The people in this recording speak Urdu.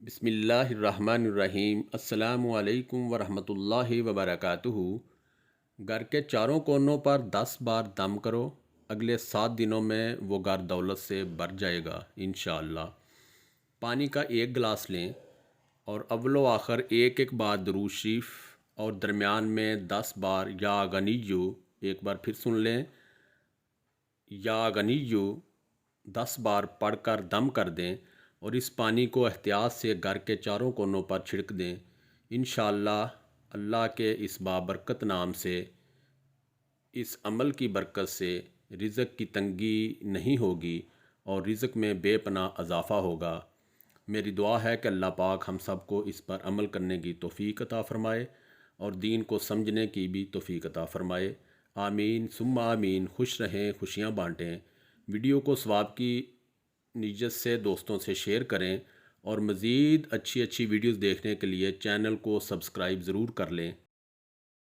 بسم اللہ الرحمن الرحیم۔ السلام علیکم ورحمۃ اللہ وبرکاتہ۔ گھر کے چاروں کونوں پر 10 بار دم کرو، اگلے 7 دنوں میں وہ گھر دولت سے بھر جائے گا انشاءاللہ۔ پانی کا 1 گلاس لیں اور اول و آخر ایک بار درود شریف اور درمیان میں 10 بار یا غنیّو، ایک بار پھر سن لیں، یا غنیّو 10 بار پڑھ کر دم کر دیں اور اس پانی کو احتیاط سے گھر کے چاروں کونوں پر چھڑک دیں۔ انشاءاللہ اللہ کے اس بابرکت نام سے، اس عمل کی برکت سے رزق کی تنگی نہیں ہوگی اور رزق میں بے پناہ اضافہ ہوگا۔ میری دعا ہے کہ اللہ پاک ہم سب کو اس پر عمل کرنے کی توفیق عطا فرمائے اور دین کو سمجھنے کی بھی توفیق عطا فرمائے۔ آمین ثم آمین۔ خوش رہیں، خوشیاں بانٹیں۔ ویڈیو کو ثواب کی نیت سے دوستوں سے شیئر کریں اور مزید اچھی ویڈیوز دیکھنے کے لیے چینل کو سبسکرائب ضرور کر لیں۔